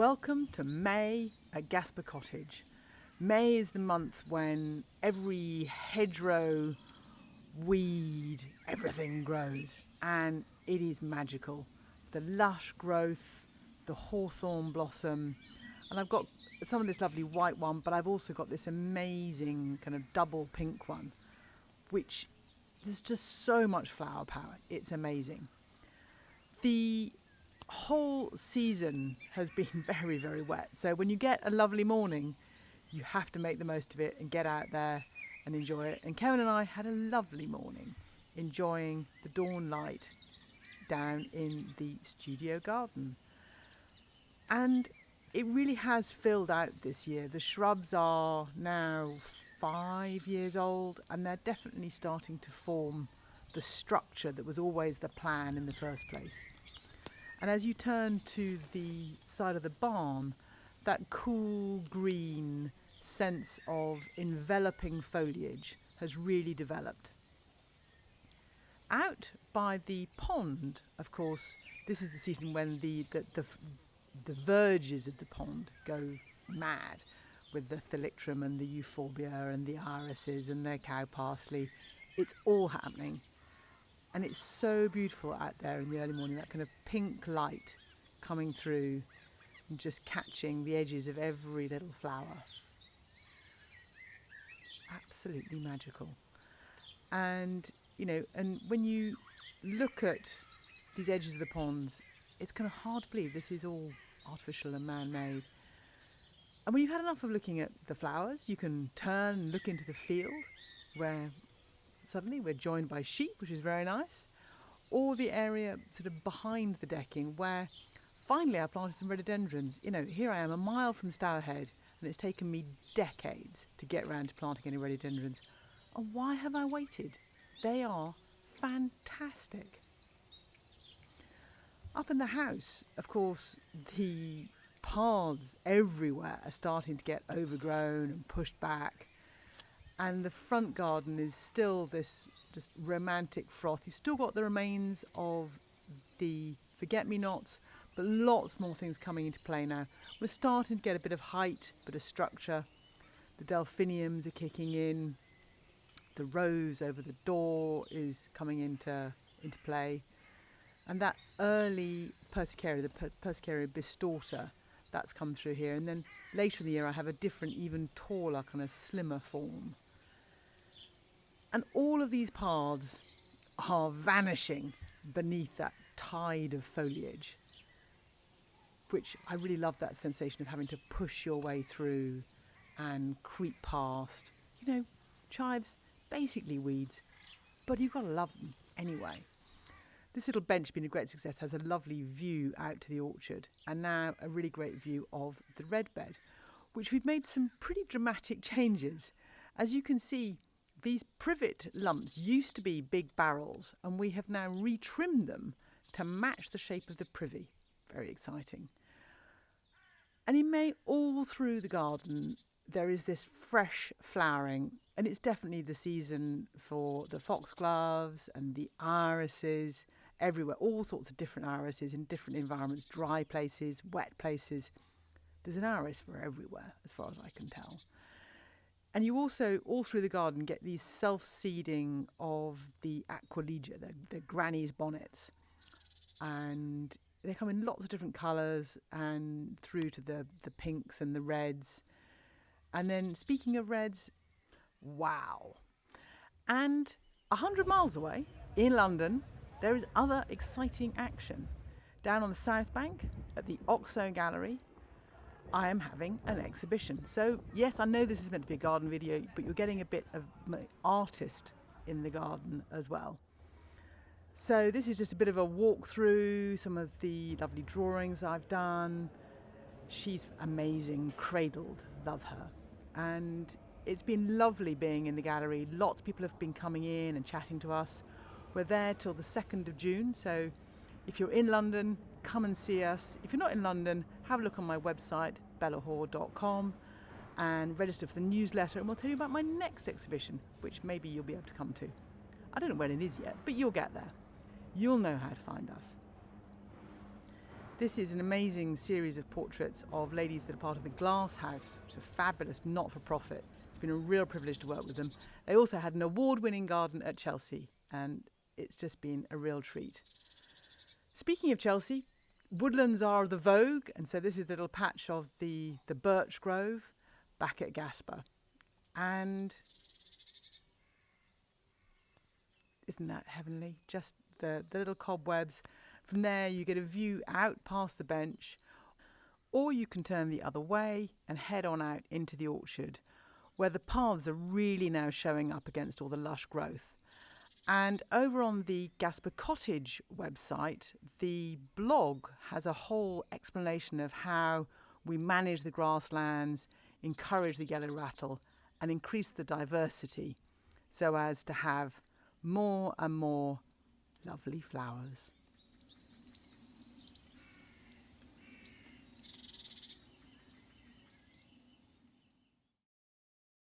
Welcome to May at Gasper Cottage. May is the month when every hedgerow, weed, everything grows, and it is magical. The lush growth, the hawthorn blossom, and I've got some of this lovely white one, but I've also got this amazing kind of double pink one, which there's just so much flower power. It's amazing. The whole season has been very, very wet. So when you get a lovely morning, you have to make the most of it and get out there and enjoy it. And Kevin and I had a lovely morning enjoying the dawn light down in the studio garden. And it really has filled out this year. The shrubs are now 5 years old and they're definitely starting to form the structure that was always the plan in the first place. And as you turn to the side of the barn, that cool green sense of enveloping foliage has really developed. Out by the pond, of course, this is the season when the verges of the pond go mad with the thalictrum and the euphorbia and the irises and the cow parsley. It's all happening. And it's so beautiful out there in the early morning, that kind of pink light coming through and just catching the edges of every little flower. Absolutely magical. And, and when you look at these edges of the ponds, it's kind of hard to believe this is all artificial and man-made. And when you've had enough of looking at the flowers, you can turn and look into the field where suddenly we're joined by sheep, which is very nice, or the area sort of behind the decking where finally I planted some rhododendrons. Here I am a mile from Stourhead and it's taken me decades to get around to planting any rhododendrons. And why have I waited? They are fantastic. Up in the house, of course, the paths everywhere are starting to get overgrown and pushed back. And the front garden is still this just romantic froth. You've still got the remains of the forget-me-nots, but lots more things coming into play now. We're starting to get a bit of height, a bit of structure. The delphiniums are kicking in. The rose over the door is coming into play. And that early Persicaria, the Persicaria bistorta, that's come through here. And then later in the year I have a different, even taller, kind of slimmer form. And all of these paths are vanishing beneath that tide of foliage, which I really love, that sensation of having to push your way through and creep past. Chives, basically weeds, but you've got to love them anyway. This little bench, being a great success, has a lovely view out to the orchard and now a really great view of the red bed, which we've made some pretty dramatic changes. As you can see, these privet lumps used to be big barrels and we have now retrimmed them to match the shape of the privy. Very exciting. And in May, all through the garden, there is this fresh flowering, and it's definitely the season for the foxgloves and the irises everywhere, all sorts of different irises in different environments, dry places, wet places. There's an iris for everywhere, as far as I can tell. And you also, all through the garden, get these self-seeding of the aquilegia, the granny's bonnets. And they come in lots of different colours and through to the pinks and the reds. And then, speaking of reds, wow. And 100 miles away, in London, there is other exciting action. Down on the South Bank, at the Oxo Gallery, I am having an exhibition. So yes, I know this is meant to be a garden video, but you're getting a bit of my artist in the garden as well. So this is just a bit of a walk through some of the lovely drawings I've done. She's amazing, cradled, love her. And it's been lovely being in the gallery. Lots of people have been coming in and chatting to us. We're there till the 2nd of June, so if you're in London, come and see us. If you're not in London, have a look on my website, bellahore.com, and register for the newsletter, and we'll tell you about my next exhibition, which maybe you'll be able to come to. I don't know when it is yet, but you'll get there. You'll know how to find us. This is an amazing series of portraits of ladies that are part of the Glass House, which is a fabulous not-for-profit. It's been a real privilege to work with them. They also had an award-winning garden at Chelsea, and it's just been a real treat. Speaking of Chelsea, woodlands are the vogue, and so this is a little patch of the birch grove back at Gasper. And isn't that heavenly? Just the little cobwebs. From there you get a view out past the bench, or you can turn the other way and head on out into the orchard, where the paths are really now showing up against all the lush growth. And over on the Gasper Cottage website, the blog has a whole explanation of how we manage the grasslands, encourage the yellow rattle and increase the diversity so as to have more and more lovely flowers.